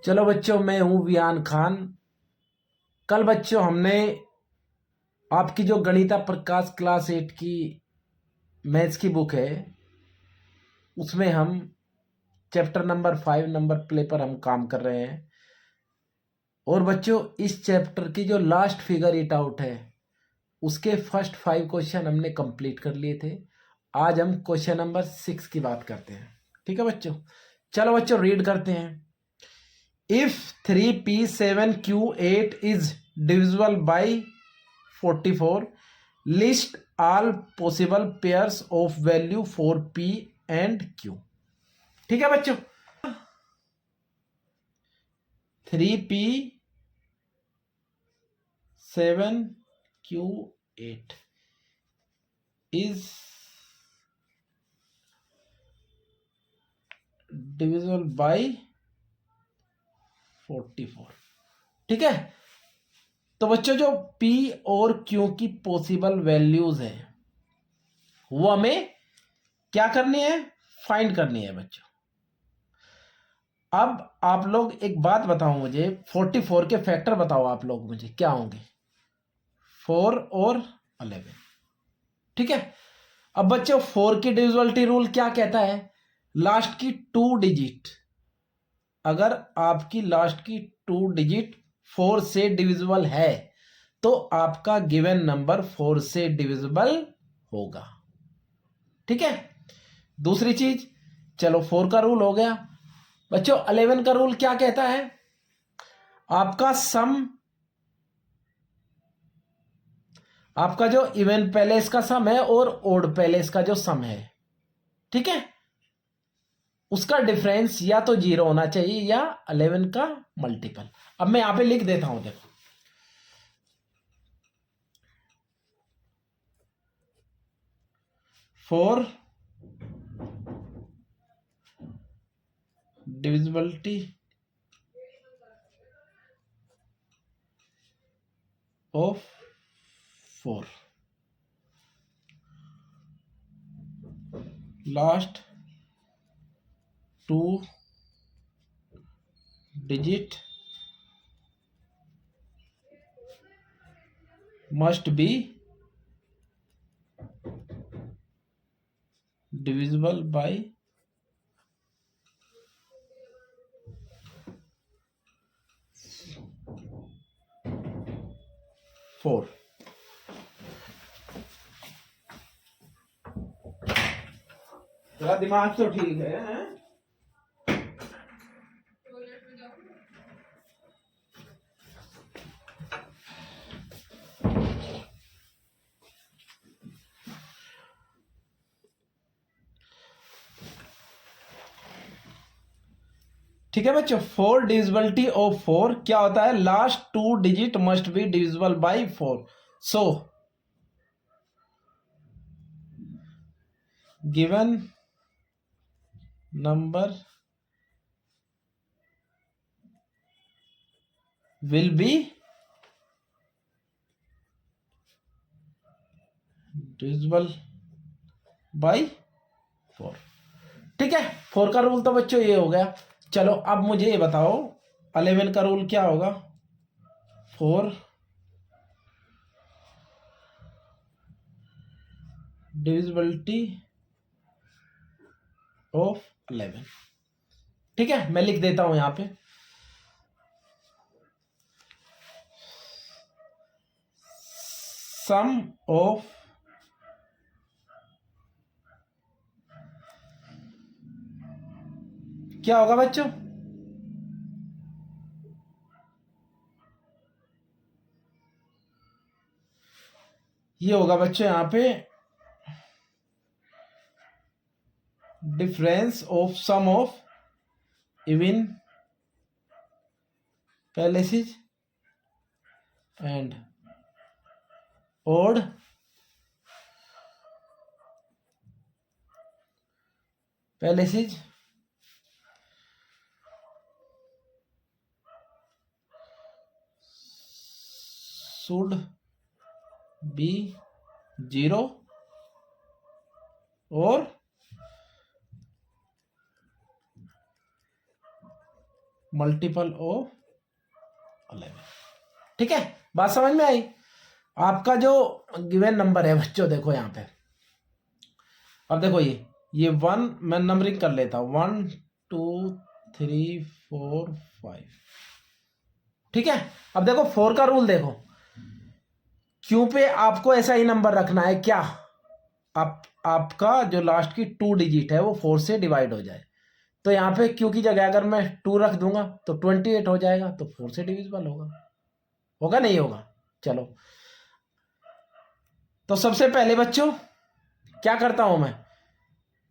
चलो बच्चों, मैं हूं वियान खान। कल बच्चों हमने आपकी जो गणिता प्रकाश क्लास 8 की मैथ्स की बुक है उसमें हम चैप्टर नंबर 5 नंबर प्ले पर हम काम कर रहे हैं। और बच्चों, इस चैप्टर की जो लास्ट फिगर इट आउट है उसके फर्स्ट 5 क्वेश्चन हमने कंप्लीट कर लिए थे। आज हम क्वेश्चन नंबर 6 की बात करते हैं। ठीक है बच्चों, चलो बच्चों रीड करते हैं। If 3p7q8 is divisible by 44, list all possible pairs of value for p and q। ठीक है बच्चों, 3p7q8 is divisible by 44। ठीक है, तो बच्चों जो p और q की पॉसिबल वैल्यूज है वो हमें क्या करनी है, फाइंड करनी है बच्चों। अब आप लोग एक बात बताओ मुझे, 44 के फैक्टर बताओ आप लोग मुझे क्या होंगे, 4 और 11। ठीक है, अब बच्चों 4 की डिविजिबिलिटी रूल क्या कहता है, लास्ट की 2 डिजिट, अगर आपकी लास्ट की 2 डिजिट 4 से डिविजिबल है तो आपका गिवन नंबर 4 से डिविजिबल होगा। ठीक है, दूसरी चीज, चलो 4 का रूल हो गया बच्चों। 11 का रूल क्या कहता है, आपका सम, आपका जो इवन पैलेस का सम है और ओड पैलेस का जो सम है, ठीक है, उसका डिफरेंस या तो 0 होना चाहिए या 11 का मल्टीपल। अब मैं यहां पे लिख देता हूं, देखो 4 divisibility of 4, last 2 digit must be divisible bye 4। तेरा दिमाग तो ठीक है, हैं? ठीक है बच्चों, 4 डिविजिबिलिटी ऑफ 4 क्या होता है, last 2 digit must be divisible bye 4। So given number will be divisible bye 4। ठीक है, 4 का रूल तो बच्चों ये हो गया। चलो अब मुझे ये बताओ 11 का रूल क्या होगा, 4 डिविजिबिलिटी ऑफ 11। ठीक है, मैं लिख देता हूं यहां पे, सम ऑफ क्या होगा बच्चों, ये होगा बच्चों यहां पे difference of sum of even places and odd places should be 0 और मल्टीपल ऑफ 11। ठीक है, बात समझ में आई? आपका जो गिवन नंबर है बच्चों, देखो यहाँ पे, अब देखो ये 1, मैं नंबरिंग कर लेता हूँ, 1 2 3 4 5। ठीक है, अब देखो 4 का रूल देखो, क्यू पे आपको ऐसा ही नंबर रखना है क्या, आपका जो लास्ट की 2 डिजिट है वो 4 से डिवाइड हो जाए। तो यहाँ पे क्यू की जगह अगर मैं 2 रख दूंगा तो 28 हो जाएगा, तो 4 से डिविजिबल होगा नहीं होगा? चलो, तो सबसे पहले बच्चों क्या करता हूं मैं,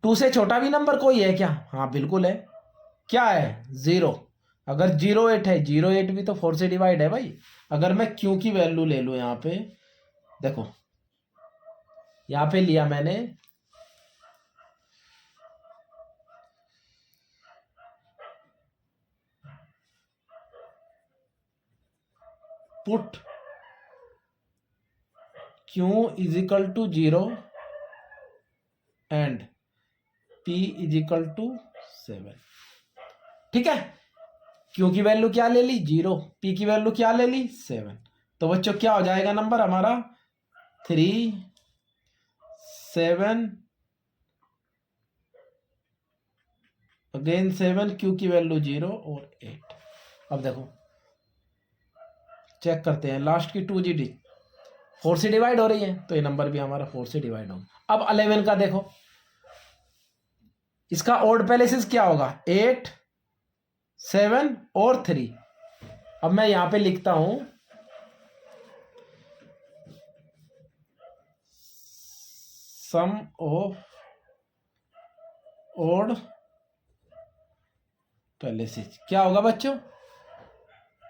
2 से छोटा भी नंबर कोई है क्या? हाँ बिल्कुल है, क्या है? 0। अगर 08 है, 08 भी तो 4 से डिवाइड है भाई। अगर मैं क्यू की वैल्यू ले लूं, यहाँ पे देखो, यहाँ पे लिया मैंने put Q is equal to 0 and P is equal to 7। ठीक है, Q की वैल्यू क्या ले ली? 0। P की वैल्यू क्या ले ली? 7। तो बच्चों क्या हो जाएगा नंबर हमारा? 3 7 अगेन 7, Q की वैल्यू 0 और 8। अब देखो चेक करते हैं, लास्ट की 2 डिजिट 4 से डिवाइड हो रही है, तो ये नंबर भी हमारा 4 से डिवाइड होगा। अब 11 का देखो, इसका ऑड पैलेसिस क्या होगा? 8 7 और 3। अब मैं यहां पे लिखता हूं सम ऑफ ऑड पैलेसिस क्या होगा बच्चों?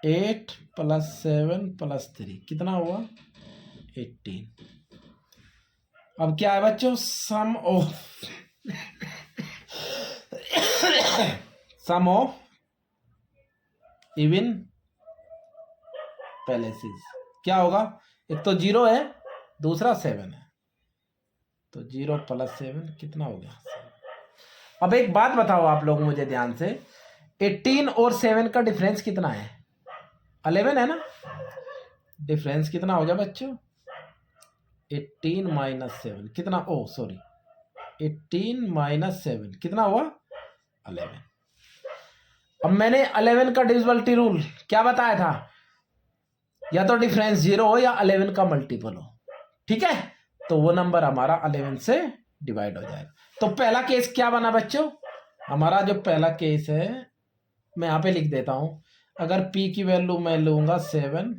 8 + 7 + 3 कितना हुआ? 18। अब क्या है बच्चों? सम ऑफ इवन पैलेसिस क्या होगा? एक तो 0 है, दूसरा 7 है, तो 0 + 7 कितना हो गया? 7। अब एक बात बताओ आप लोग मुझे ध्यान से, 18 और 7 का डिफरेंस कितना है? 11 है ना? डिफरेंस कितना हो गया बच्चों? 18 - 7 कितना? ओ सॉरी, 18 - 7 कितना हुआ? 11। अब मैंने 11 का डिविजिबिलिटी रूल क्या बताया था? या तो डिफरेंस 0 हो या 11 का मल्टीपल हो। ठीक है, तो वो नंबर हमारा 11 से डिवाइड हो जाएगा। तो पहला केस क्या बना बच्चों? हमारा जो पहला केस है, मैं यहां पे लिख देता हूं, अगर P की वैल्यू मैं लूंगा 7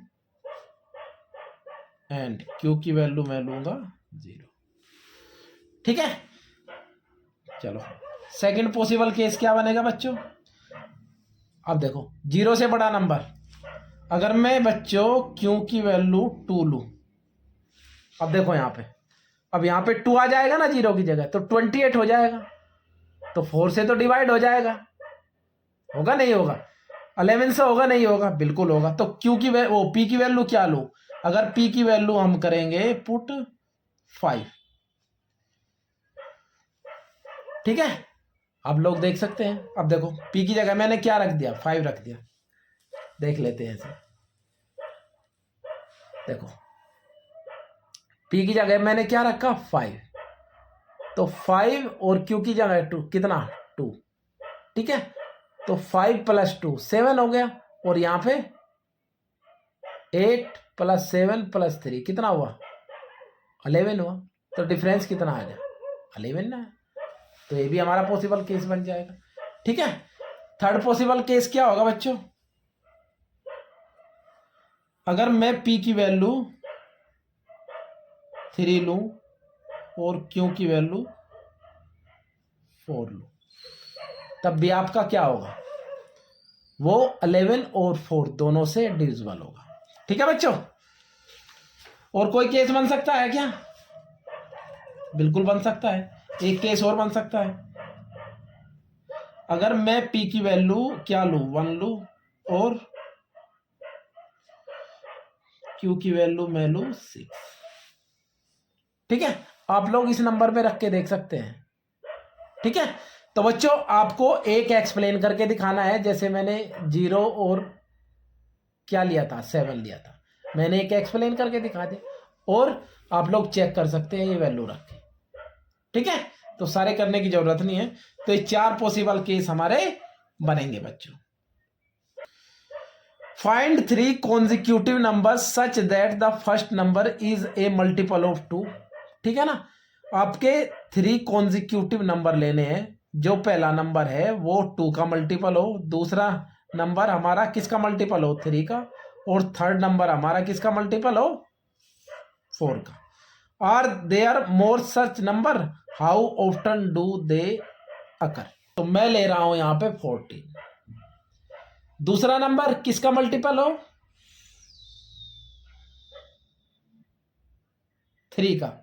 एंड Q की वैल्यू मैं लूंगा 0। ठीक है, चलो सेकंड पॉसिबल केस क्या बनेगा बच्चों? अब देखो 0 से बड़ा नंबर, अगर मैं बच्चों Q की वैल्यू 2 लूं, अब देखो यहां पे, अब यहां पे 2 आ जाएगा ना 0 की जगह, तो 28 हो जाएगा, तो 4 से तो डिवाइड हो जाएगा, होगा नहीं होगा? 11 से होगा नहीं होगा? बिल्कुल होगा। तो Q की वो P की वैल्यू क्या लूं? अगर P की वैल्यू हम करेंगे पुट 5। ठीक है, आप लोग देख सकते हैं। अब देखो P की जगह मैंने क्या रख दिया? 5 रख दिया। देख लेते हैं ऐसे, देखो P की जगह मैंने क्या रखा? 5। तो 5 और Q की जगह 2 कितना? 2। ठीक है, तो 5 + 2 7 हो गया, और यहां पे 8 + 7 + 3 कितना हुआ? 11 हुआ। तो डिफरेंस कितना आ गया? 11 ना। तो ये भी हमारा पॉसिबल केस बन जाएगा। ठीक है, थर्ड पॉसिबल केस क्या होगा बच्चों? अगर मैं P की वैल्यू 3 लूं और Q की वैल्यू 4 लूं, तब भी आपका क्या होगा? वो 11 और 4 दोनों से डिविजिबल होगा। ठीक है बच्चों, और कोई केस बन सकता है क्या? बिल्कुल बन सकता है। एक केस और बन सकता है, अगर मैं P की वैल्यू क्या लूं? 1 लूं और Q की वैल्यू मैं लूं 6। ठीक है, आप लोग इस नंबर पे रख के देख सकते हैं। ठीक है, तो बच्चों आपको एक एक्सप्लेन करके दिखाना है, जैसे मैंने 0 और क्या लिया था, 7 लिया था, मैंने एक एक्सप्लेन करके दिखा दिया और आप लोग चेक कर सकते हैं ये वैल्यू रख के। ठीक है, तो सारे करने की जरूरत नहीं है। तो ये 4 पॉसिबल केस हमारे बनेंगे बच्चों। Find 3 consecutive numbers such that the first number is a multiple of 2। ठीक है ना, आपके 3 consecutive नंबर लेने हैं। जो पहला नंबर है वो 2 का मल्टीपल हो, दूसरा नंबर हमारा किसका मल्टीपल हो, 3 का, और थर्ड नंबर हमारा किसका मल्टीपल हो, 4 का। Are there more such number, how often do they occur. तो मैं ले रहा हूं यहां पे 14। दूसरा नंबर किसका मल्टीपल हो, 3 का,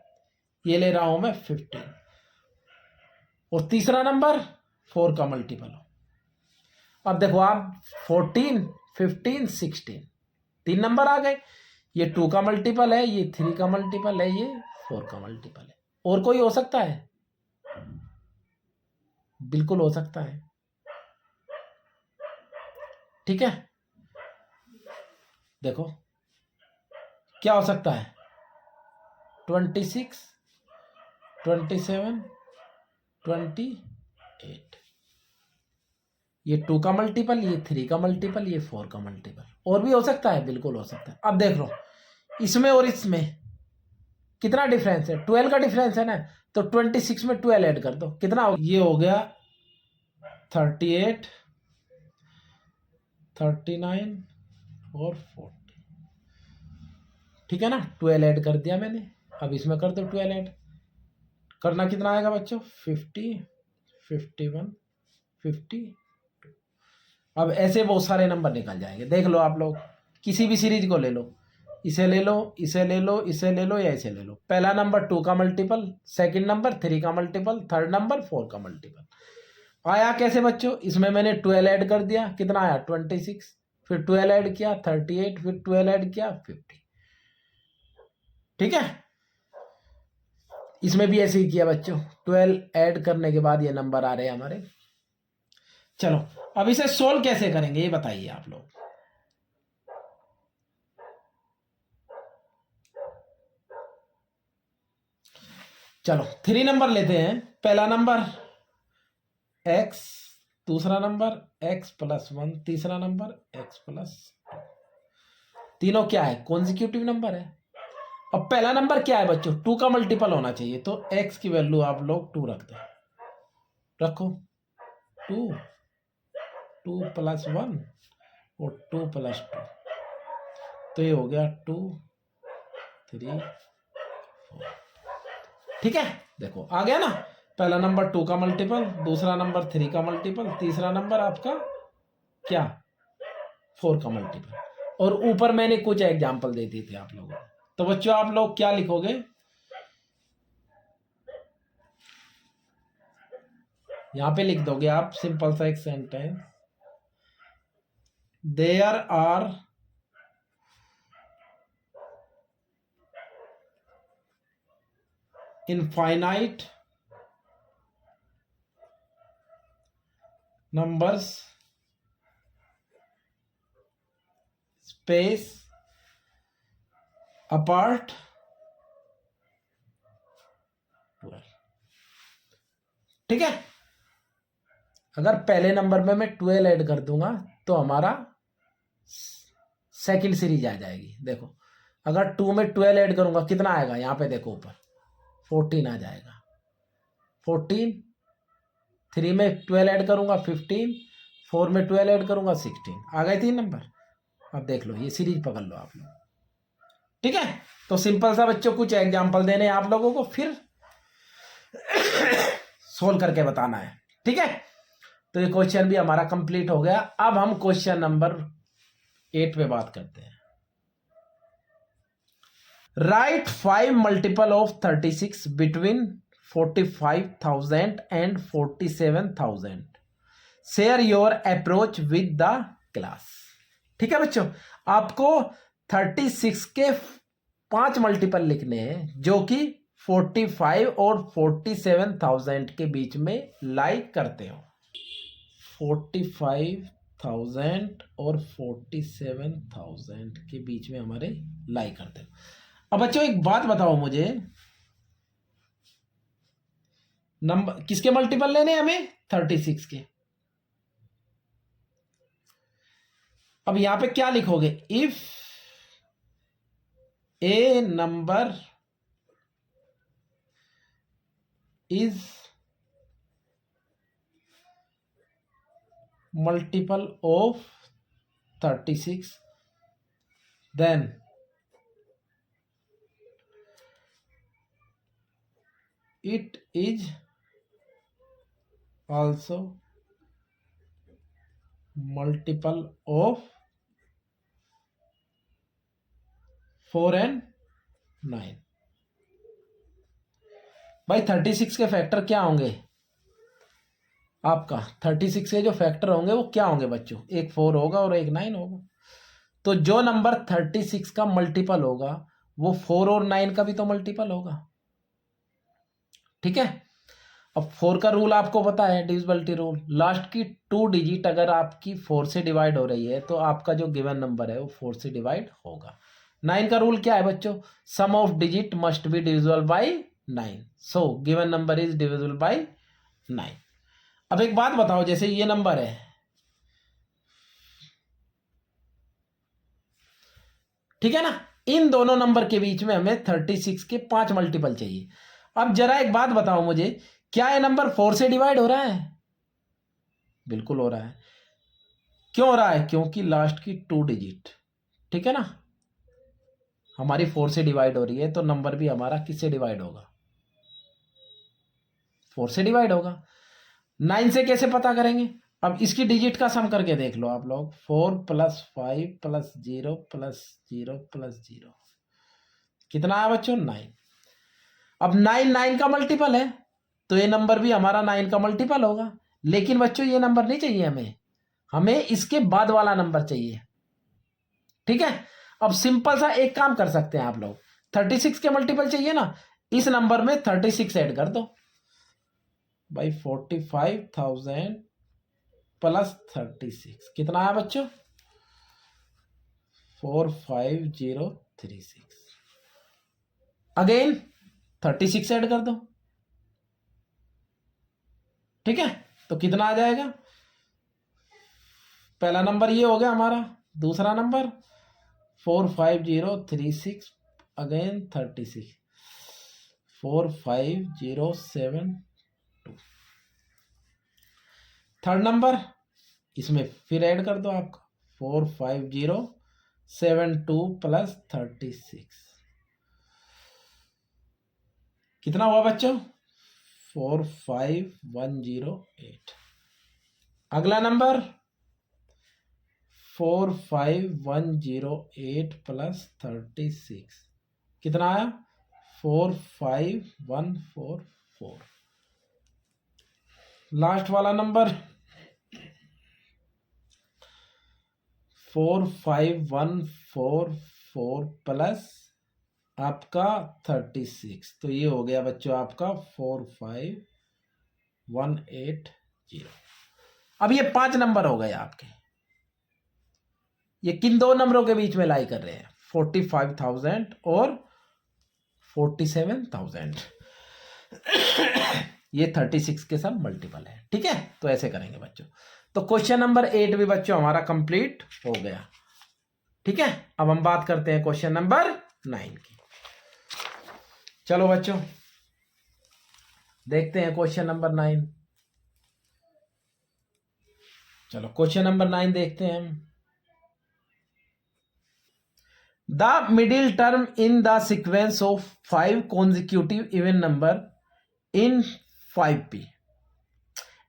ये ले रहा हूं मैं 15। और तीसरा नंबर 4 का मल्टीपल हो। अब देखो आप 14, 15, 16 3 नंबर आ गए। ये 2 का मल्टीपल है, ये 3 का मल्टीपल है, ये 4 का मल्टीपल है। और कोई हो सकता है, बिल्कुल हो सकता है। ठीक है, देखो क्या हो सकता है, 26, 27, 28। ये 2 का मल्टीपल, ये 3 का मल्टीपल, ये 4 का मल्टीपल। और भी हो सकता है, बिल्कुल हो सकता है। अब देख लो इसमें और इसमें कितना डिफरेंस है, 12 का डिफरेंस है ना। तो 26 में 12 ऐड कर दो, कितना हो, ये हो गया 38, 39 और 40। ठीक है ना, 12 ऐड कर दिया मैंने। अब इसमें कर दो 12 ऐड, करना कितना आएगा बच्चों, 50, 51, 52। अब ऐसे बहुत सारे नंबर निकल जाएंगे। देख लो आप लोग, किसी भी सीरीज को ले लो, इसे ले लो, इसे ले लो, इसे ले लो या इसे ले लो। पहला नंबर 2 का मल्टीपल, सेकंड नंबर 3 का मल्टीपल, थर्ड नंबर 4 का मल्टीपल। आया कैसे बच्चों, इसमें मैंने 12 ऐड कर दिया, कितना आया 26, फिर 12 ऐड किया 38, फिर 12 ऐड किया 50। ठीक है, इसमें भी ऐसे ही किया बच्चों, 12 ऐड करने के बाद ये नंबर आ रहे हैं हमारे। चलो अब इसे सोल्व कैसे करेंगे ये बताइए आप लोग। चलो 3 नंबर लेते हैं। पहला नंबर x, दूसरा नंबर x प्लस 1, तीसरा नंबर x प्लस 2। तीनों क्या है, कॉन्जिक्यूटिव नंबर है। अब पहला नंबर क्या है बच्चों, 2 का मल्टीपल होना चाहिए, तो x की वैल्यू आप लोग 2 रख दो, रखो 2, 2 प्लस 1 और 2 प्लस 2, तो ये हो गया 2, 3, 4। ठीक है, देखो आ गया ना, पहला नंबर 2 का मल्टीपल, दूसरा नंबर 3 का मल्टीपल, तीसरा नंबर आपका क्या, 4 का मल्टीपल। और ऊपर मैंने कुछ एग्जाम्पल दे दी थी आप लोगों को। तो बच्चों आप लोग क्या लिखोगे, यहां पे लिख दोगे आप सिंपल सा एक sentence, there are infinite numbers space apart 12। ठीक है, अगर पहले नंबर में मैं 12 ऐड कर दूंगा तो हमारा सेकंड सीरीज आ जाएगी। देखो अगर 2 में 12 ऐड करूंगा कितना आएगा, यहां पे देखो ऊपर 14 आ जाएगा, 14, 3 में 12 ऐड करूंगा 15, 4 में 12 ऐड करूंगा 16, आ गए 3 नंबर। अब देख लो ये सीरीज पकड़ लो आप लोग। ठीक है, तो सिंपल सा बच्चों कुछ एग्जांपल देने हैं आप लोगों को, फिर सोल्व करके बताना है। ठीक है, तो ये क्वेश्चन भी हमारा कंप्लीट हो गया। अब हम क्वेश्चन नंबर 8 पे बात करते हैं। Right 5 multiple of 36 between 45,000 and 47,000। Share your approach with the class. ठीक है बच्चों, आपको 36 के 5 मल्टीपल लिखने हैं जो कि 45 और 47,000 के बीच में लाई करते हो। 45,000 और 47,000 के बीच में हमारे लाई करते हो। अब बच्चों एक बात बताओ मुझे, नंबर किसके मल्टीपल लेने हैं हमें? 36 के। अब यहां पे क्या लिखोगे? If A number is multiple of 36 then it is also multiple of 4 and 9। भाई 36 के फैक्टर क्या होंगे? आपका 36 के जो फैक्टर होंगे वो क्या होंगे बच्चों? एक 4 होगा और एक 9 होगा। तो जो नंबर 36 का मल्टीपल होगा वो 4 और 9 का भी तो मल्टीपल होगा। ठीक है। अब 4 का रूल आपको पता है, डिविजिबिलिटी रूल। लास्ट की 2 डिजिट अगर आपकी 4 से डिवाइड हो रही है तो आपका जो गिवन नंबर है वो 4 से डिवाइड होगा। 9 का रूल क्या है बच्चों? Sum of digit must be divisible by 9। So given number is divisible by 9। अब एक बात बताओ, जैसे ये नंबर है, ठीक है ना, इन दोनों नंबर के बीच में हमें 36 के 5 मल्टीपल चाहिए। अब जरा एक बात बताओ मुझे, क्या ये नंबर 4 से डिवाइड हो रहा है? बिल्कुल हो रहा है। क्यों हो रहा है? क्योंकि लास्ट की 2 डिजिट, ठीक है ना, हमारी 4 से डिवाइड हो रही है, तो नंबर भी हमारा किससे डिवाइड होगा? 4 से डिवाइड होगा। 9 से कैसे पता करेंगे? अब इसकी डिजिट का सम करके देख लो आप लोग। 4 + 5 + 0 + 0 + 0 कितना है बच्चों? 9। अब 9 9 का मल्टीपल है, तो ये नंबर भी हमारा 9 का मल्टीपल होगा। लेकिन बच्चों ये नंबर नहीं चाहिए हमें, हमें इसके बाद वाला नंबर चाहिए। ठीक है। अब सिंपल सा एक काम कर सकते हैं आप लोग, 36 के मल्टीपल चाहिए ना, इस नंबर में 36 ऐड कर दो भाई। 45,000 + 36 कितना है बच्चों? 45036। अगेन 36 ऐड कर दो। ठीक है, तो कितना आ जाएगा? पहला नंबर ये हो गया हमारा, दूसरा नंबर 45036 अगेन 36 45072। थर्ड नंबर इसमें फिर ऐड कर दो आपका 45072 + 36 कितना हुआ बच्चों? 45108। अगला नंबर 45108 + 36 कितना आया? 45144। लास्ट वाला नंबर 45144 प्लस आपका 36, तो ये हो गया बच्चों आपका 45180। अब ये 5 नंबर हो गए आपके। ये किन दो नंबरों के बीच में लाई कर रहे हैं? 45,000 और 47,000। ये 36 के सब मल्टीपल है। ठीक है, तो ऐसे करेंगे बच्चों। तो क्वेश्चन नंबर 8 भी बच्चों हमारा कंप्लीट हो गया। ठीक है, अब हम बात करते हैं क्वेश्चन नंबर 9 की। चलो बच्चों देखते हैं क्वेश्चन नंबर 9। चलो क्वेश्चन नंबर 9 देखते हैं हम। The middle term in the sequence of 5 consecutive even number in 5p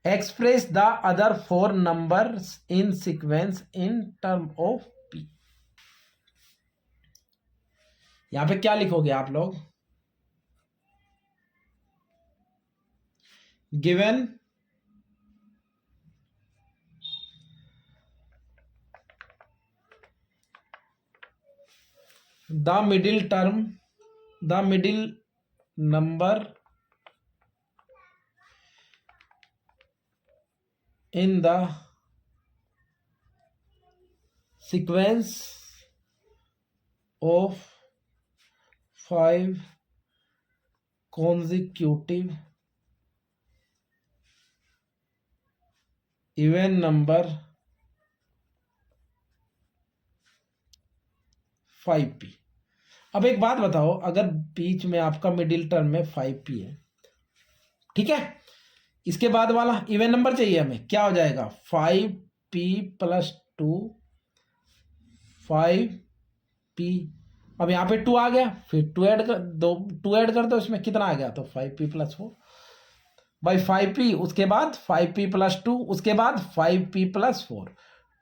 express the other 4 numbers in sequence in term of p। यहां पे क्या लिखोगे आप लोग? Given the middle number in the sequence of 5 consecutive even number 5p। अब एक बात बताओ, अगर बीच में आपका मिडिल टर्म में 5p है, ठीक है, इसके बाद वाला इवन नंबर चाहिए हमें, क्या हो जाएगा 5p प्लस 2 5p। अब यहाँ पे 2 आ गया, फिर 2 ऐड कर दो, इसमें कितना आ गया, तो 5p प्लस 4 बाई 5p, उसके बाद 5p प्लस 2, उसके बाद 5p प्लस 4,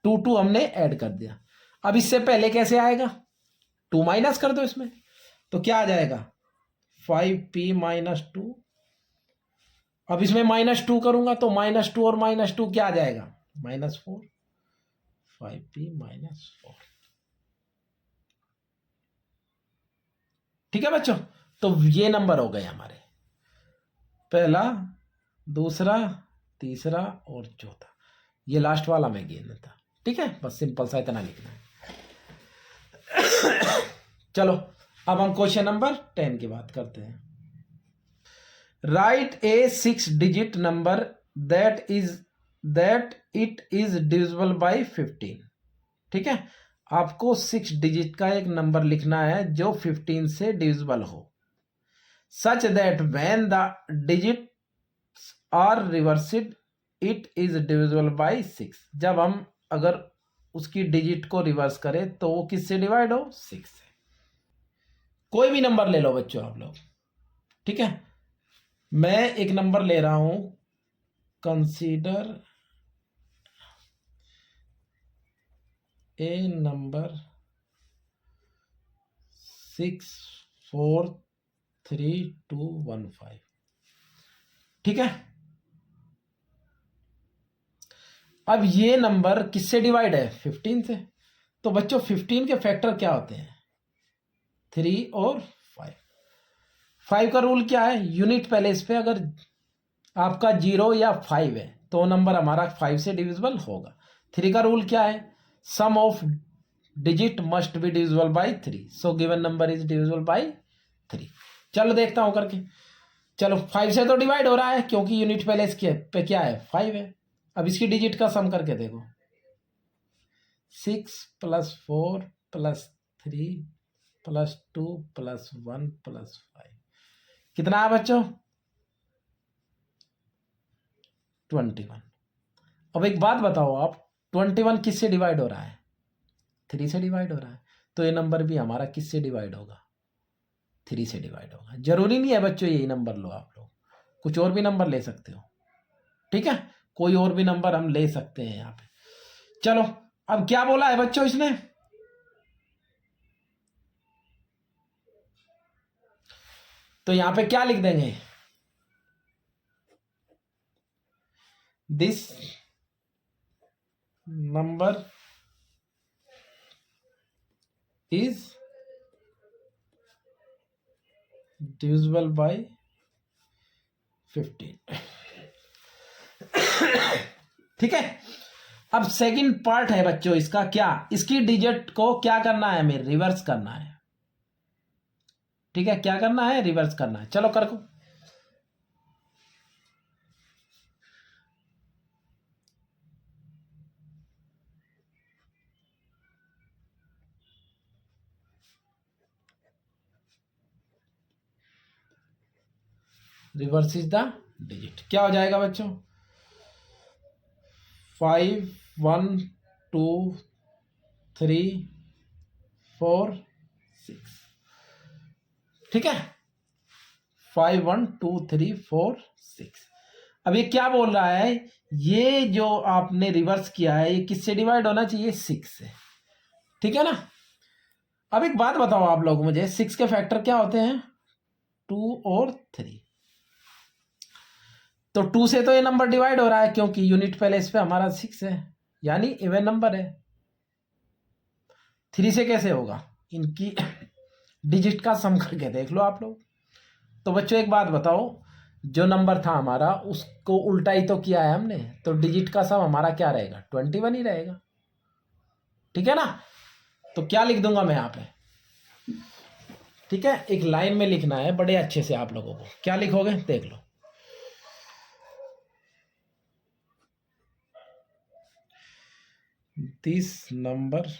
2 हमने ऐड कर दिया। अब इससे पहले कैसे आएगा, 2 माइनस कर दो इसमें, तो क्या आ जाएगा 5p माइनस 2। अब इसमें -2 करूंगा तो -2 और -2 क्या आ जाएगा -4, 5p माइनस 4। ठीक है बच्चों, तो ये नंबर हो गए हमारे, पहला, दूसरा, तीसरा और चौथा, ये लास्ट वाला में गेन था। ठीक है, बस सिंपल सा इतना लिखना है। चलो अब हम क्वेश्चन नंबर 10 की बात करते हैं। Right A 6 digit number that it is divisible bye 15। ठीक है, आपको 6 डिजिट का एक नंबर लिखना है जो 15 से डिविजिबल हो, such that when the digits are reversed it is divisible by 6। जब हम अगर उसकी डिजिट को रिवर्स करें तो वो किससे डिवाइड हो, 6 से। कोई भी नंबर ले लो बच्चों आप लोग, ठीक है, मैं एक नंबर ले रहा हूं, कंसीडर ए नंबर 64315। ठीक है, अब ये नंबर किससे डिवाइड है, 15 से। तो बच्चों 15 के फैक्टर क्या होते हैं, 3 और 5। 5 का रूल क्या है, यूनिट प्लेस पे अगर आपका 0 या 5 है तो नंबर हमारा 5 से डिविजिबल होगा। 3 का रूल क्या है, sum of digit must be divisible by 3, so given number is divisible by 3। चलो देखता हूं करके। चलो 5 से तो डिवाइड हो रहा है क्योंकि यूनिट प्लेस पे क्या है, 5 है। अब इसकी डिजिट का सम करके देखो, 6 + 4 + 3 + 2 + 1 + 5 कितना है बच्चों, 21। अब एक बात बताओ आप, 21 किससे डिवाइड हो रहा है, 3 से डिवाइड हो रहा है, तो ये नंबर भी हमारा किससे डिवाइड होगा, 3 से डिवाइड होगा। जरूरी नहीं है बच्चों यही नंबर लो आप लोग, कुछ और भी नंबर ले सकते हो। ठीक है, कोई और भी नंबर हम ले सकते हैं यहाँ पे। चलो अब क्या बोला है बच्चों इसने, तो यहां पे क्या लिख देंगे, this number is divisible bye 15। ठीक है, अब सेकंड पार्ट है बच्चों इसका, क्या, इसकी डिजिट को क्या करना है हमें, रिवर्स करना है। ठीक है, क्या करना है, रिवर्स करना है। चलो कर को, रिवर्स इज द डिजिट, क्या हो जाएगा बच्चों, 5 1 2 3 4 6। ठीक है, 5 1 2 3 4 6। अब ये क्या बोल रहा है, ये जो आपने रिवर्स किया है ये किससे डिवाइड होना चाहिए, 6 से। ठीक है ना। अब एक बात बताओ आप लोग मुझे, 6 के फैक्टर क्या होते हैं, 2 और 3। तो 2 से तो ये नंबर डिवाइड हो रहा है क्योंकि यूनिट प्लेस पे हमारा 6 है, यानी इवन नंबर है। 3 से कैसे होगा, इनकी डिजिट का सम करके देख लो आप लोग, तो बच्चों एक बात बताओ, जो नंबर था हमारा उसको उल्टा ही तो किया है हमने, तो डिजिट का सम हमारा क्या रहेगा, 21 ही रहेगा। ठीक है ना। तो क्या लिख दूंगा मैं यहाँ पे, ठीक है, एक लाइन में लिखना है बड़े अच्छे से आप लोगों को। क्या लिखोगे देख लो, this number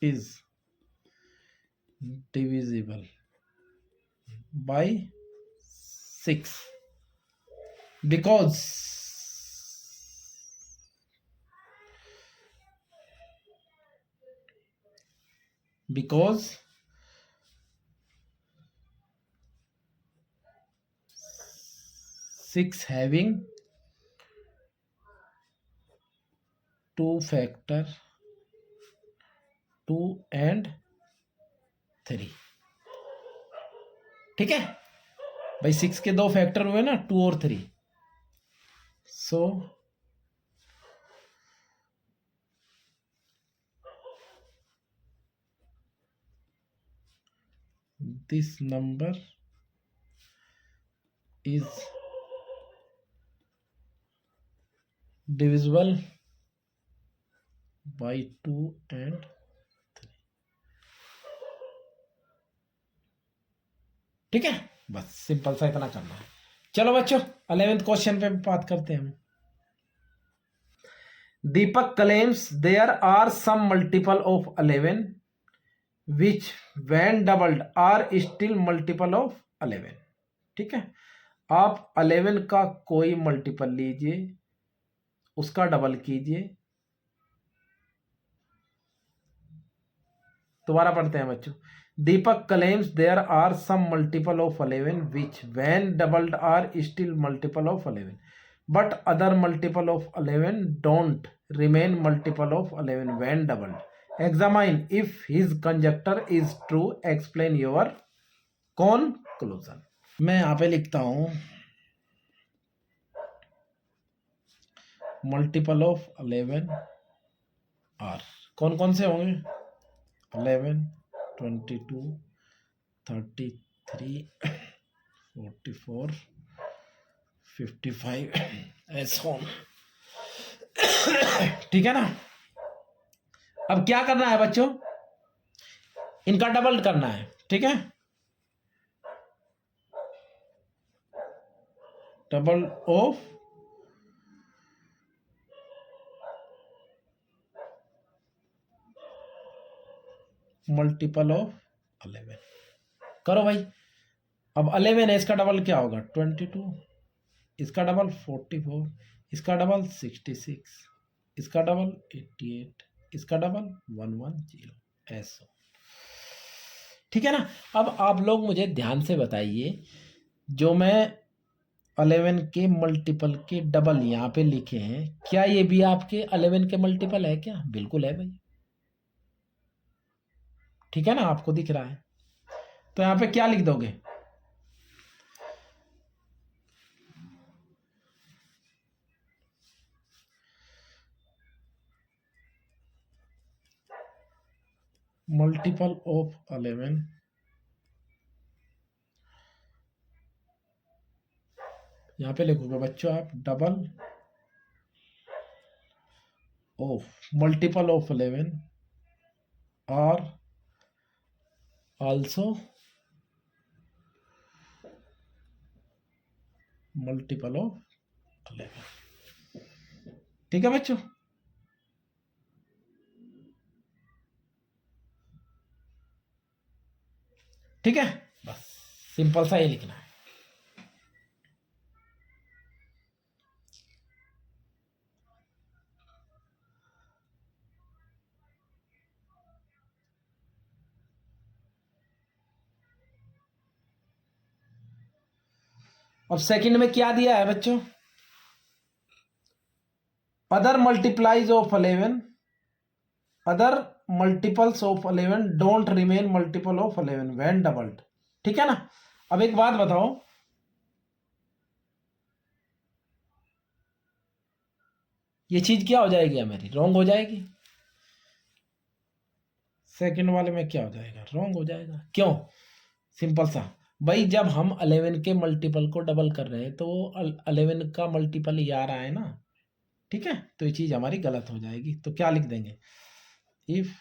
is divisible by 6 because because 6 having 2 factor 2 and 3। ठीक है भाई, 6 के 2 फैक्टर हुए ना, 2 और 3। So this number is divisible by 2 and 3। ठीक है, बस सिंपल सा इतना करना है। चलो बच्चों 11th क्वेश्चन पे बात करते हैं हम। Deepak claims there are some multiple of 11 which when doubled are still multiple of 11। ठीक है, आप 11 का कोई मल्टीपल लीजिए, उसका डबल कीजिए। दोबारा पढ़ते हैं बच्चों। Deepak claims there are some multiple of 11 which when doubled are still multiple of 11 but other multiple of 11 don't remain multiple of 11 when doubled. Examine if his conjecture is true, explain your conclusion. मैं यहां पे लिखता हूं multiple of 11 are कौन कौन से होंगे, 11 22 33 44 55 ऐसा। ठीक है ना। अब क्या करना है बच्चों, इनका डबल करना है। ठीक है, डबल ऑफ मल्टीपल ऑफ 11 करो भाई। अब 11 है, इसका डबल क्या होगा 22, इसका डबल 44, इसका डबल 66, इसका डबल 88, इसका डबल 110 ऐसा। ठीक है ना। अब आप लोग मुझे ध्यान से बताइए, जो मैं 11 के मल्टीपल के डबल यहाँ पे लिखे हैं, क्या ये भी आपके 11 के मल्टीपल है क्या, बिल्कुल है भाई। ठीक है ना, आपको दिख रहा है। तो यहाँ पे क्या लिख दोगे, मल्टीपल ऑफ 11 यहाँ पे लिखोगे बच्चों आप डबल ऑफ मल्टीपल ऑफ 11 और आल्सो मल्टीपल ऑफ 11। ठीक है बच्चों। ठीक है, बस सिंपल सा ही लिखना है। अब सेकंड में क्या दिया है बच्चों, other multiplies of 11, other multiples of 11 don't remain multiple of 11 when doubled. ठीक है ना। अब एक बात बताओ, ये चीज क्या हो जाएगी हमारी, रॉन्ग हो जाएगी। सेकंड वाले में क्या हो जाएगा, रॉन्ग हो जाएगा। क्यों, सिंपल सा, भाई जब हम 11 के मल्टीपल को डबल कर रहे हैं तो 11 का मल्टीपल ये आ रहा है ना, ठीक है, तो ये चीज हमारी गलत हो जाएगी। तो क्या लिख देंगे, इफ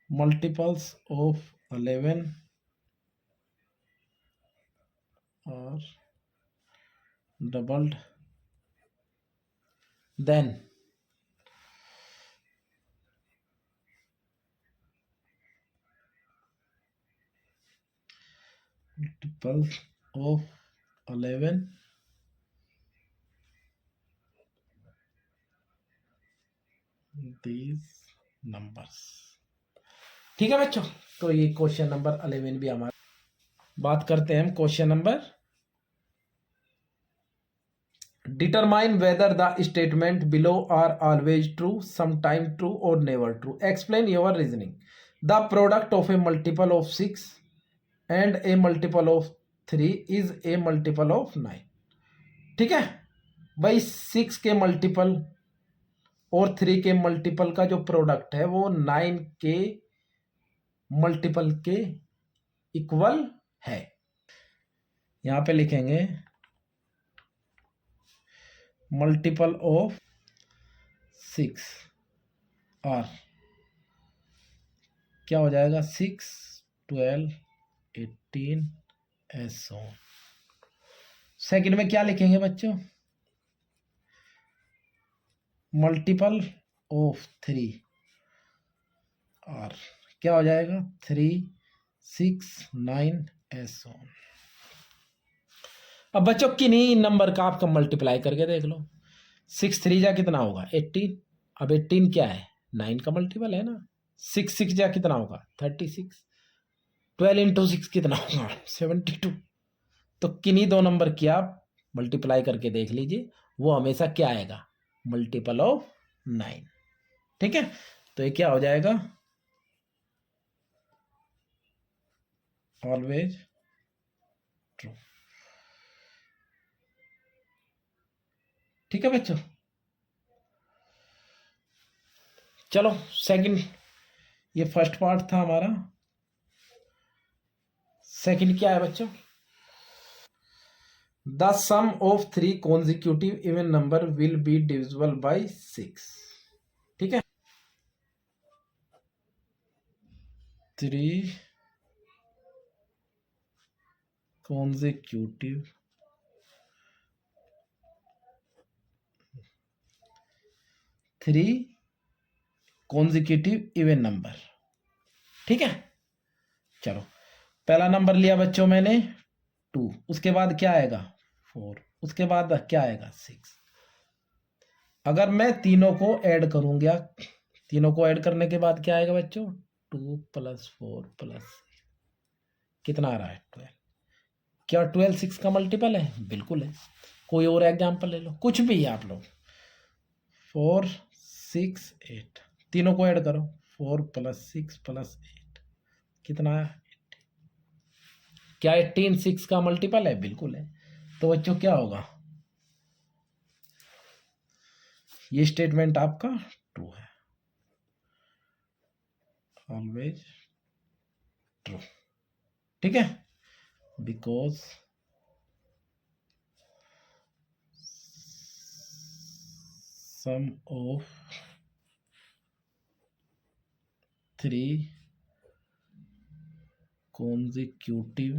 मल्टीपल्स ऑफ 11 और doubled then multiples of 11 these numbers। ठीक है बच्चों, तो ये क्वेश्चन नंबर 11 भी हमारा। बात करते हैं हम question number, determine whether the statement below are always true, sometime true और never true, explain your reasoning. The product of a multiple of 6 and a multiple of 3 is a multiple of 9। ठीक है भाई, 6 के multiple और 3 के multiple का जो product है वो 9 के मल्टीपल के इक्वल है। यहां पे लिखेंगे मल्टीपल ऑफ 6 और क्या हो जाएगा 6, 12, 18 ऐसा। सेकंड में क्या लिखेंगे बच्चों, मल्टीपल ऑफ 3 और क्या हो जाएगा 3, 6, 9 ऐसा। अब बच्चों किन्हीं नंबर का आपका मल्टीप्लाई करके देख लो। 6 3 जा कितना होगा 18। अब 18 क्या है 9 का मल्टीपल है ना। 6 6 जा कितना होगा 36। 12 इंटू 6 कितना होगा 72। तो किन्हीं दो नंबर की आप मल्टीप्लाई करके देख लीजिए, वो हमेशा क्या आएगा मल्टीपल ऑफ 9। ठीक है, तो ये क्या हो जाएगा ऑलवेज ट्रू। ठीक है बच्चों, चलो सेकंड, ये फर्स्ट पार्ट था हमारा। सेकंड क्या है बच्चों, the sum of 3 consecutive even number will be divisible by 6। ठीक है, 3 कॉन्जिक्यूटिव इवन नंबर। ठीक है, चलो पहला नंबर लिया बच्चों मैंने 2, उसके बाद क्या आएगा 4, उसके बाद क्या आएगा 6। अगर मैं तीनों को ऐड करूंगा, तीनों को ऐड करने के बाद क्या आएगा बच्चों 2 + 4 + कितना आ रहा है 12। क्या 12 6 का मल्टीपल है, बिल्कुल है। कोई और एग्जाम्पल ले लो, कुछ भी है आप लोग। 4 6 8, तीनों को ऐड करो 4 + 6 + 8 कितना है। क्या 18 6 का मल्टीपल है, बिल्कुल है। तो बच्चों क्या होगा, ये स्टेटमेंट आपका ट्रू है, ऑलवेज ट्रू। ठीक है, because sum of 3 consecutive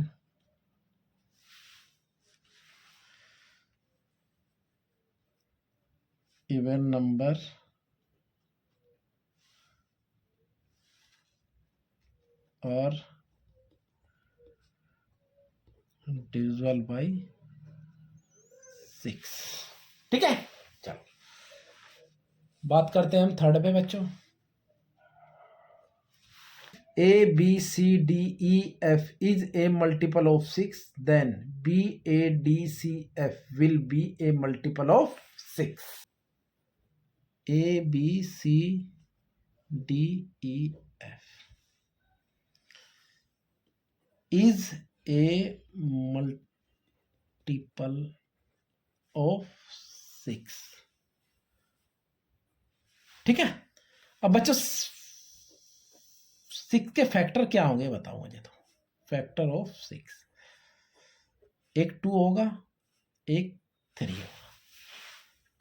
even number or divisible by 6। ठीक है, चलो बात करते हैं हम थर्ड पे बच्चों। A B C D E F is a multiple of 6, then B A D C F will be a multiple of 6। A B C D E F is a multiple of 6। ठीक है, अब बच्चों 6 के factor क्या होंगे बताओ मुझे तो। फैक्टर ऑफ 6, एक 2 होगा, एक 3 होगा।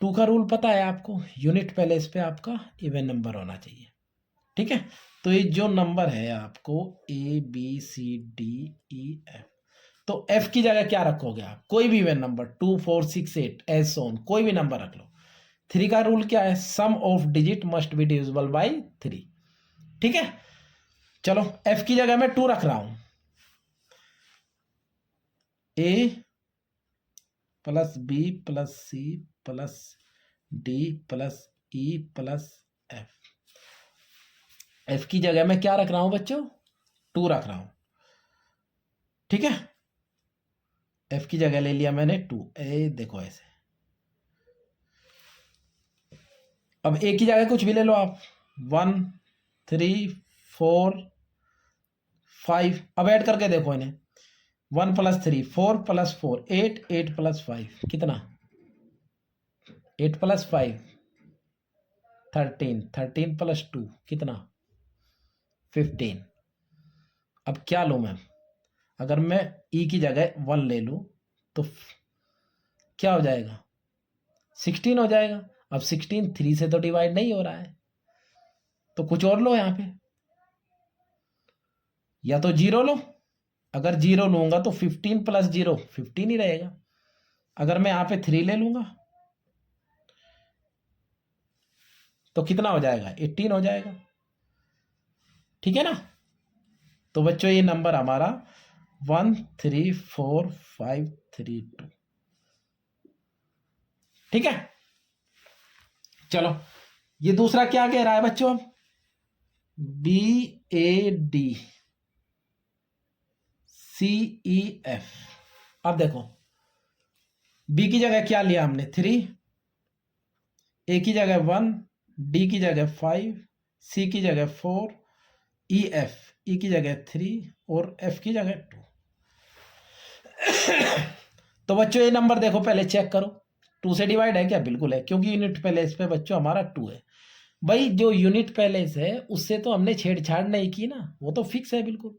2 का रूल पता है आपको, यूनिट प्लेस पे आपका इवन नंबर होना चाहिए। ठीक है, तो ये जो नंबर है आपको ABCDEF, तो F की जगह क्या रखोगे आप, कोई भी इवन नंबर 2 4 6 8 एज ऑन, कोई भी नंबर रख लो। 3 का रूल क्या है, sum of digit must be divisible by 3। ठीक है, चलो F की जगह मैं 2 रख रहा हूं, A plus B plus C plus D plus E plus F। F की जगह मैं क्या रख रहा हूं बच्चों, 2 रख रहा हूं। ठीक है, F की जगह ले लिया मैंने 2, ए देखो ऐसे। अब A की जगह कुछ भी ले लो आप, 1 3 4 5, अब ऐड करके देखो इन्हें, 1 प्लस 3 4 प्लस 4 8 8 प्लस 5 कितना, 8 प्लस 5 13 13 प्लस 2 कितना 15। अब क्या लूं मैं, अगर मैं E की जगह 1 ले लूं तो क्या हो जाएगा, 16 हो जाएगा। अब 16 3 से तो डिवाइड नहीं हो रहा है, तो कुछ और लो यहां पे, या तो 0 लो। अगर 0 लूंगा तो 15 प्लस 0 15 ही रहेगा। अगर मैं यहां पे 3 ले लूंगा तो कितना हो जाएगा, 18 हो जाएगा। ठीक है ना, तो बच्चों ये नंबर हमारा 1 3 4 5 3 2। ठीक है, चलो ये दूसरा क्या कह रहा है बच्चों, BADCEF। अब देखो B की जगह क्या लिया हमने 3, A की जगह 1, D की जगह 5, C की जगह 4, E की जगह 3 और F की जगह 2। तो बच्चों ये नंबर देखो पहले चेक करो, 2 से डिवाइड है क्या, बिल्कुल है, क्योंकि यूनिट प्लेस पे बच्चों हमारा 2 है। भाई जो यूनिट प्लेस है उससे तो हमने छेड़छाड़ नहीं की ना, वो तो फिक्स है बिल्कुल।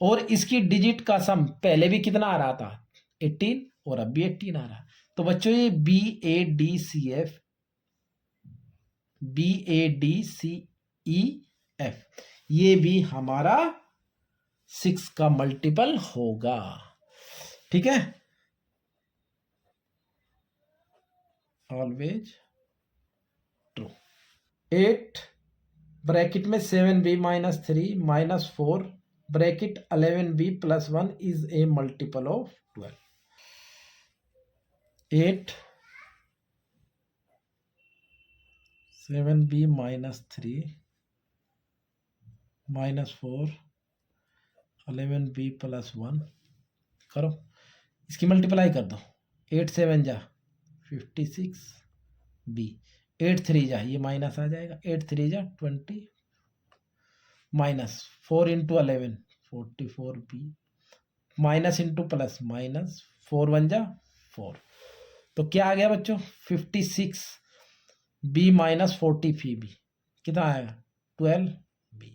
और इसकी डिजिट का सम पहले भी कितना आ रहा था 18, और अब भी 18 आ रहा है। तो बच्चों ये BADCEF ये भी हमारा 6 का मल्टीपल होगा। ठीक है, ऑलवेज ट्रू। 8 ब्रैकेट में 7B minus 3 minus 4 bracket 11B plus 1 is a multiple of 12। 8 7B minus 3 minus 4 11B plus 1 करो, इसकी मल्टीप्लाई कर दो, 8 7 जा 56B, 8 3 जा ये माइनस आ जाएगा, 8 3 जा 20 minus 4 into 11 44B minus into plus minus 4 1 जा 4। तो क्या आ गया बच्चों 56B माइनस 40B कितना आएगा 12B,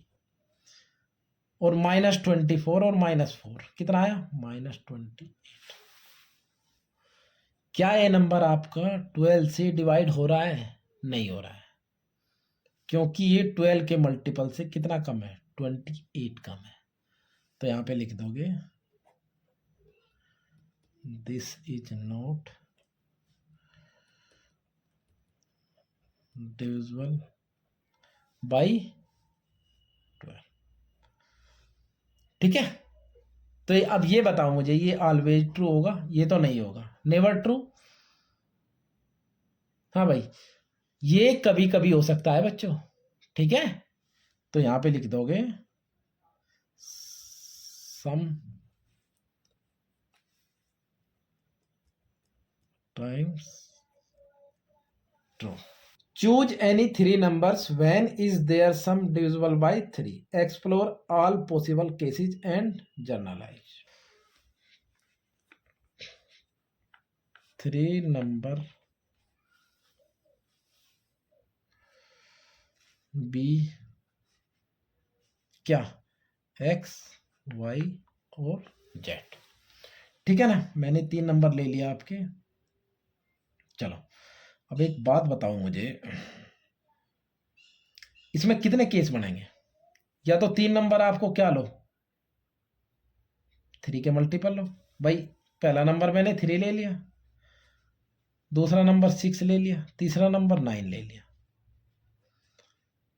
और माइनस 24 और माइनस 4 कितना आया माइनस 28। क्या ये नंबर आपका 12 से डिवाइड हो रहा है, नहीं हो रहा है, क्योंकि ये 12 के मल्टीपल से कितना कम है 28 कम है। तो यहां पे लिख दोगे this is not divisible by 12। ठीक है, तो अब ये बताओ मुझे, ये ऑलवेज ट्रू होगा, ये तो नहीं होगा, नेवर ट्रू। हाँ भाई, ये कभी कभी हो सकता है बच्चों। ठीक है, तो यहां पे लिख दोगे sometimes true. Choose any 3 numbers when is their sum divisible by 3. Explore all possible cases and generalize. 3 number B क्या, एक्स वाई और जेड। ठीक है ना, मैंने 3 नंबर ले लिया आपके। चलो अब एक बात बताओ मुझे, इसमें कितने केस बनेंगे? या तो 3 नंबर आपको क्या लो, 3 के मल्टीपल लो। भाई पहला नंबर मैंने 3 ले लिया, दूसरा नंबर 6 ले लिया, तीसरा नंबर 9 ले लिया।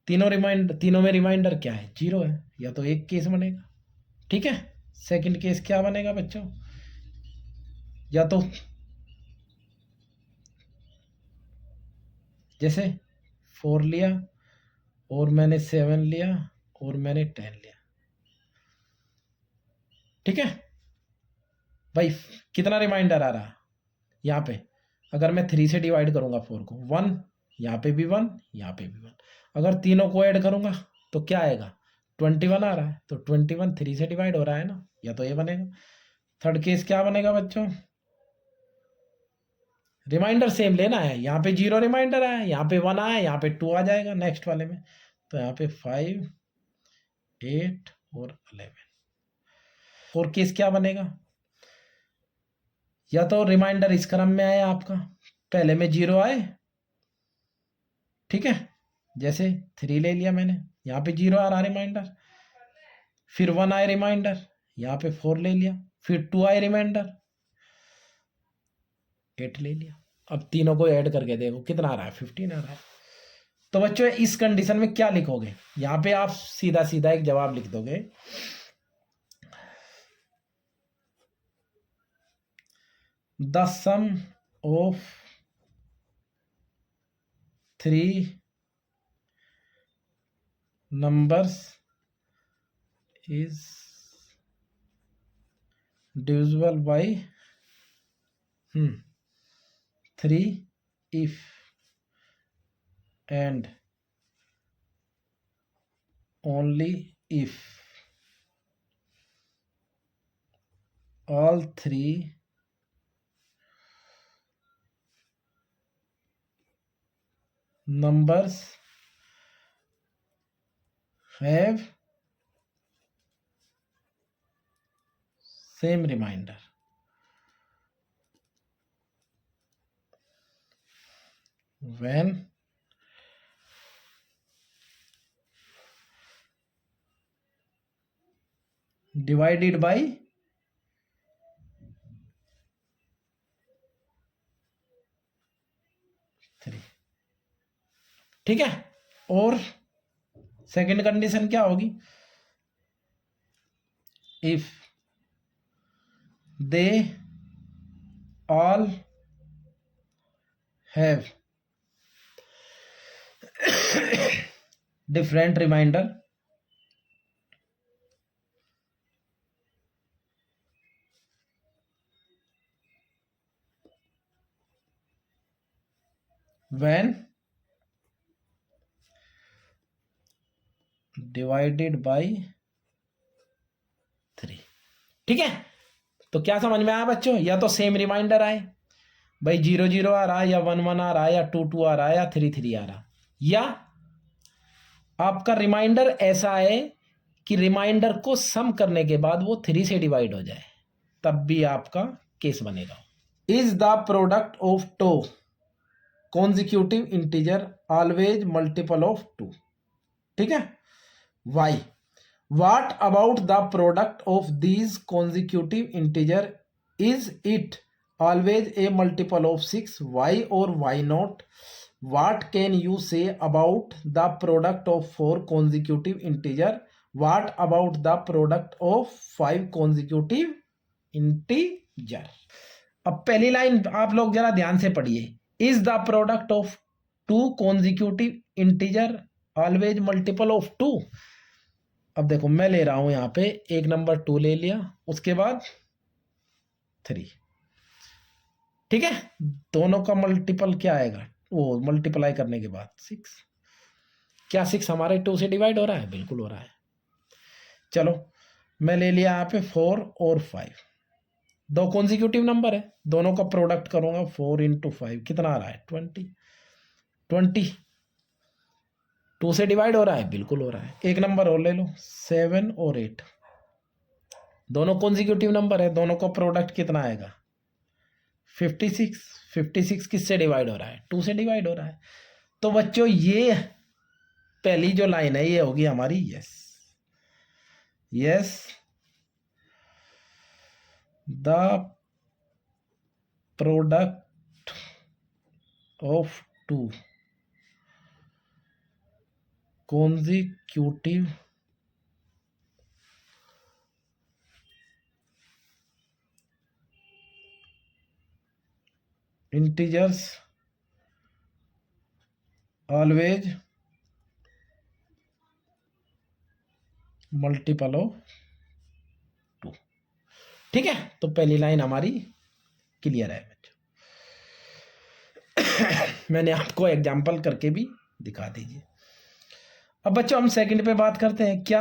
तीनों में रिमाइंडर क्या है, 0 है। या तो एक केस बनेगा। ठीक है, सेकंड केस क्या बनेगा बच्चों, या तो जैसे 4 लिया और मैंने 7 लिया और मैंने 10 लिया। ठीक है भाई, कितना रिमाइंडर आ रहा यहाँ पे? अगर मैं 3 से डिवाइड करूंगा 4 को, 1, यहाँ पे भी 1, यहाँ पे भी 1। अगर तीनों को ऐड करूंगा तो क्या आएगा, 21 आ रहा है। तो 21 3 से डिवाइड हो रहा है ना, या तो ये बनेगा। थर्ड केस क्या बनेगा बच्चों, रिमाइंडर सेम लेना है। यहाँ पे 0 रिमाइंडर आया, यहाँ पे 1 आया, यहाँ पे 2 आ जाएगा नेक्स्ट वाले में। तो यहाँ पे 5, 8 और 11। फोर केस क्या बनेगा, या तो रिमाइंडर इस क्रम में आए आपका, पहले में 0 आए। ठीक है, जैसे 3 ले लिया मैंने, यहाँ पे 0 आ रहा रिमाइंडर, फिर 1 आए रिमाइंडर, यहाँ पे 4 ले लिया, फिर 2 आए रिमाइंडर, 8 ले लिया। अब तीनों को ऐड करके देखो कितना आ रहा है, 15 आ रहा है। तो बच्चों इस कंडीशन में क्या लिखोगे, यहाँ पे आप सीधा सीधा एक जवाब लिख दोगे, the sum of 3 numbers is divisible by 3 if and only if all 3 numbers have same reminder. When divided by 3। ठीक है, और सेकंड कंडीशन क्या होगी, if they all have different reminder when divided by 3। ठीक है, तो क्या समझ में आया बच्चों, या तो सेम रिमाइंडर आए, भाई 0 0 आ रहा है, या 1 1 आ रहा है, या 2 2 आ रहा है, या 3 3 आ रहा, या आपका रिमाइंडर ऐसा है कि रिमाइंडर को सम करने के बाद वो 3 से डिवाइड हो जाए, तब भी आपका केस बनेगा। Is the product of two consecutive integer always multiple of 2। ठीक है, Y, what about the product of these consecutive integer, is it always a multiple of 6? Why or why not? What can you say about the product of 4 consecutive integer? What about the product of 5 consecutive integer? अब पहली line आप लोग जरा ध्यान से पढ़िए, is the product of 2 consecutive integer always multiple of 2। अब देखो मैं ले रहा हूं यहां पे एक नंबर 2 ले लिया, उसके बाद 3। ठीक है, दोनों का मल्टीपल क्या आएगा, वो मल्टीप्लाई करने के बाद 6। क्या 6 हमारे 2 से डिवाइड हो रहा है, बिल्कुल हो रहा है। चलो मैं ले लिया यहाँ पे 4 और 5, दो कॉन्जिक्यूटिव नंबर है, दोनों का प्रोडक्ट करूंगा, 4 × 5 कितना आ रहा है, 20। 2 से डिवाइड हो रहा है, बिल्कुल हो रहा है। एक नंबर और ले लो, 7 और 8, दोनों कॉन्जिक्यूटिव नंबर है, दोनों का प्रोडक्ट कितना आएगा? 56। 56 किससे डिवाइड हो रहा है? 2 से डिवाइड हो रहा है। तो बच्चों ये पहली जो लाइन है ये होगी हमारी yes. Yes the product of 2 consecutive integers always multiple of 2। ठीक है, तो पहली लाइन हमारी क्लियर है बच्चों। मैंने आपको एग्जाम्पल करके भी दिखा दीजिए। अब बच्चों हम सेकंड पे बात करते हैं। क्या?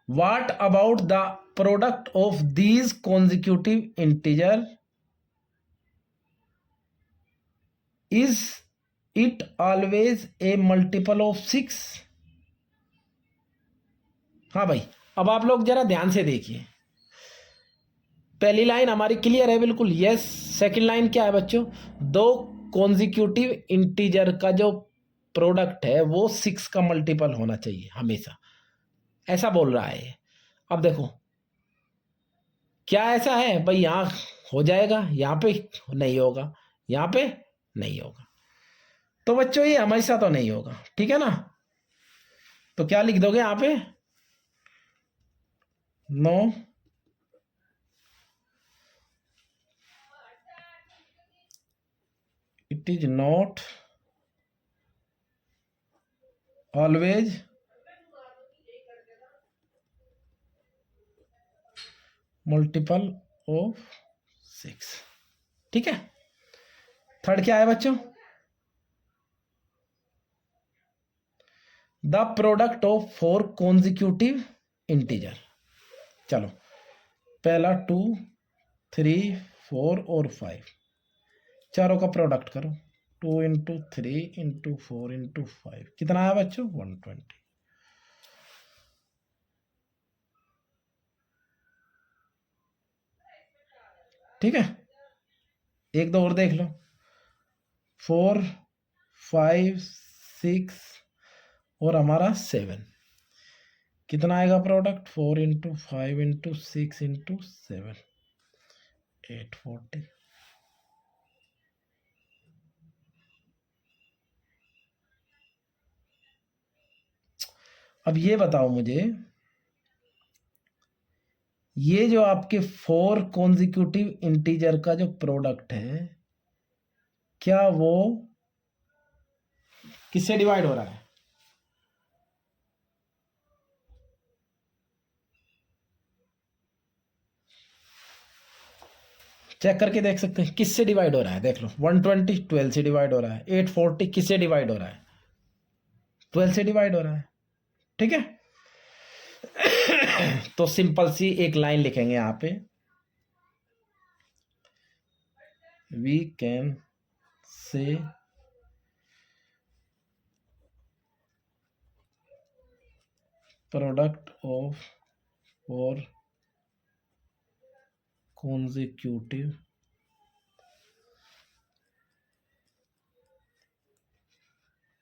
What about the product of these consecutive integer is it always a multiple of 6? हाँ भाई, अब आप लोग जरा ध्यान से देखिए। पहली लाइन हमारी क्लियर है बिल्कुल, यस। सेकंड लाइन क्या है बच्चों? दो कॉन्जिक्यूटिव इंटीजर का जो प्रोडक्ट है वो 6 का मल्टीपल होना चाहिए हमेशा, ऐसा बोल रहा है। अब देखो क्या ऐसा है भाई, यहां हो जाएगा, यहां पे नहीं होगा, यहां पे नहीं होगा। तो बच्चों ये हमेशा तो नहीं होगा, ठीक है ना? तो क्या लिख दोगे यहां पे? No it is not always multiple of 6। ठीक है। थर्ड क्या है बच्चों? The product of 4 consecutive integer. चलो पहला 2, 3, 4 और 5, चारों का प्रोडक्ट करो। 2 इंटू 3 इंटू 4 इंटू 5 कितना आया बच्चों? 120। ठीक है, एक दो और देख लो। 4, 5, 6 और हमारा 7, कितना आएगा प्रोडक्ट? 4 into 5 into 6 into 7, 840। अब ये बताओ मुझे, ये जो आपके 4 कॉन्जिक्यूटिव इंटीजर का जो प्रोडक्ट है, क्या वो किससे डिवाइड हो रहा है? चेक करके देख सकते हैं किससे डिवाइड हो रहा है। देख लो 120 12 से डिवाइड हो रहा है, 840 किससे डिवाइड हो रहा है? 12 से डिवाइड हो रहा है। ठीक है, तो सिंपल सी एक लाइन लिखेंगे यहां पे, we can say product of 4 consecutive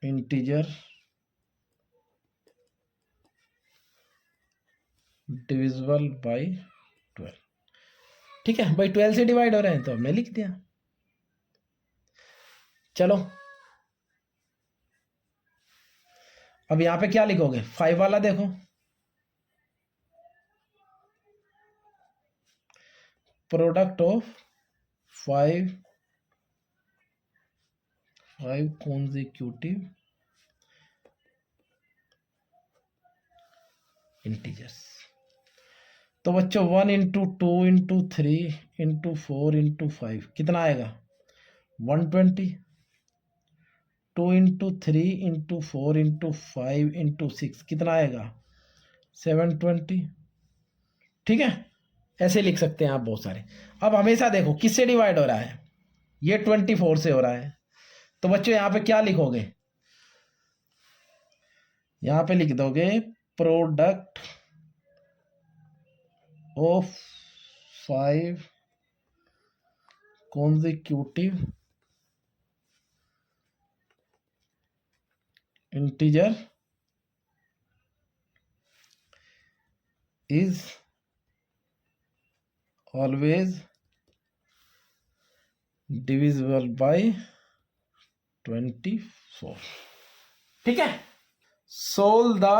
integer divisible by 12। ठीक है भाई, 12 से डिवाइड हो रहे हैं तो हमने लिख दिया। चलो अब यहां पे क्या लिखोगे? 5 वाला देखो, प्रोडक्ट ऑफ 5 consecutive इंटीजर्स। तो बच्चों 1 इंटू 2 इंटू 3 इंटू 4 इंटू 5 कितना आएगा? 120। 2 इंटू 3 इंटू 4 इंटू 5 इंटू 6 कितना आएगा? 720। ठीक है, ऐसे लिख सकते हैं आप बहुत सारे। अब हमेशा देखो किससे डिवाइड हो रहा है? ये 24 से हो रहा है। तो बच्चों यहां पे क्या लिखोगे? यहां पे लिख दोगे product of 5 consecutive integer is always divisible by 24. ठीक है। Solve the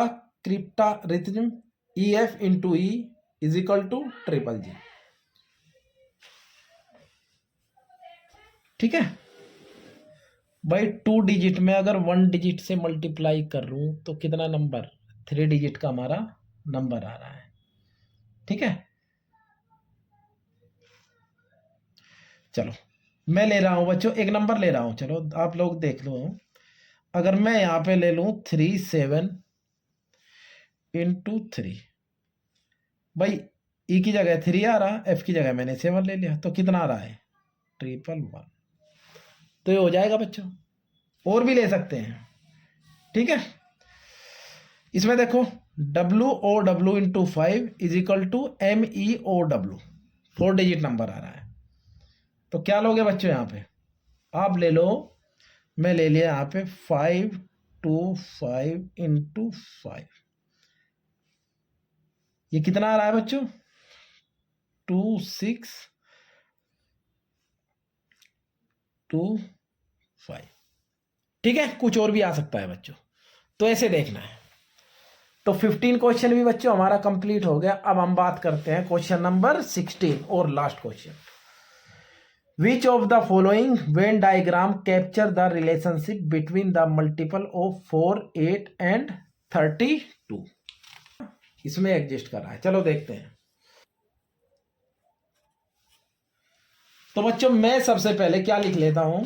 cryptarithm EF into E is equal to triple G। ठीक है भाई, 2 डिजिट में अगर 1 डिजिट से मल्टीप्लाई कर रूं तो कितना नंबर, 3 डिजिट का हमारा नंबर आ रहा है। ठीक है, चलो मैं ले रहा हूं बच्चों, एक नंबर ले रहा हूं, चलो आप लोग देख लो। अगर मैं यहां पे ले लूं 3 7 इंटू 3, भाई E की जगह 3 आ रहा, F की जगह मैंने 7 ले लिया, तो कितना आ रहा है 111। तो ये हो जाएगा बच्चों, और भी ले सकते हैं। ठीक है, इसमें देखो WOW into 5 is equal to MEOW, 4 digit number आ रहा है। तो क्या लोगे बच्चों यहाँ पे, आप ले लो, मैं ले लिया यहाँ पे 5 2 5 इंटू 5, ये कितना आ रहा है बच्चों 2 6 2 5। ठीक है, कुछ और भी आ सकता है बच्चों, तो ऐसे देखना है। तो 15 क्वेश्चन भी बच्चों हमारा कंप्लीट हो गया। अब हम बात करते हैं क्वेश्चन नंबर 16 और last question. Which of the following Venn diagram capture the relationship between the multiple of 4 8 and 32। इसमें एग्जिस्ट कर रहा है, चलो देखते हैं। तो बच्चों मैं सबसे पहले क्या लिख लेता हूं,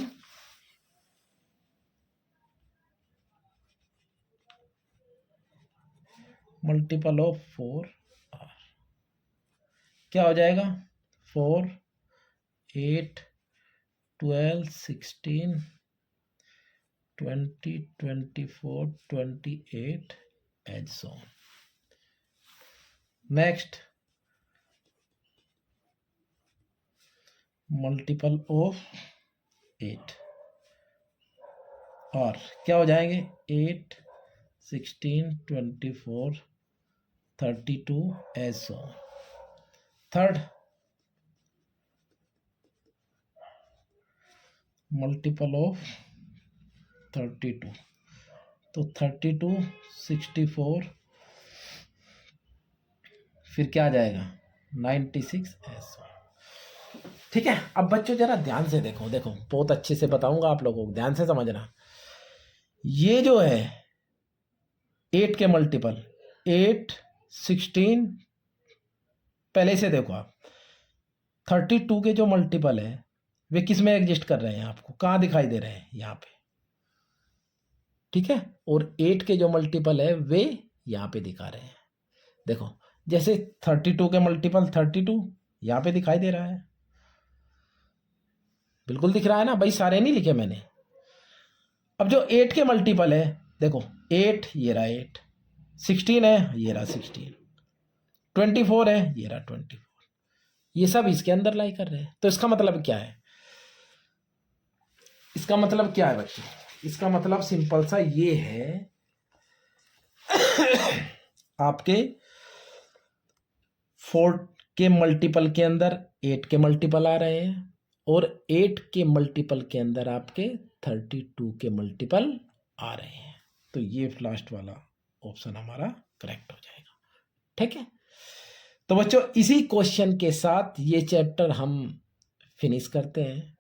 मल्टीपल ऑफ 4 क्या हो जाएगा 4 8 12 16 20 24 28 and so on. Next multiple of 8, और क्या हो जाएंगे 8 16 24 32 as so on. Third multiple of 32, तो 32 64 फिर क्या आ जाएगा 96 ऐसा। ठीक है, अब बच्चों जरा ध्यान से देखो, देखो बहुत अच्छे से बताऊंगा आप लोगों को, ध्यान से समझना। ये जो है 8 के मल्टीपल 8 16, पहले से देखो आप 32 के जो मल्टीपल है वे किस में एग्जिस्ट कर रहे हैं, आपको कहाँ दिखाई दे रहे हैं यहाँ पे। ठीक है, और 8 के जो मल्टीपल है वे यहाँ पे दिखा रहे हैं। देखो जैसे 32 के मल्टीपल 32 यहाँ पे दिखाई दे रहा है, बिल्कुल दिख रहा है ना भाई, सारे नहीं लिखे मैंने। अब जो 8 के मल्टीपल है देखो 8 ये रहा 8, 16 है ये रहा 16, 24 है ये रहा 24, ये सब इसके अंदर लाई कर रहे हैं। तो इसका मतलब क्या है, इसका मतलब क्या है बच्चों, इसका मतलब सिंपल सा ये है आपके 4 के मल्टीपल के अंदर 8 के मल्टीपल आ रहे हैं, और 8 के मल्टीपल के अंदर आपके 32 के मल्टीपल आ रहे हैं। तो ये लास्ट वाला ऑप्शन हमारा करेक्ट हो जाएगा। ठीक है, तो बच्चों इसी क्वेश्चन के साथ ये चैप्टर हम फिनिश करते हैं।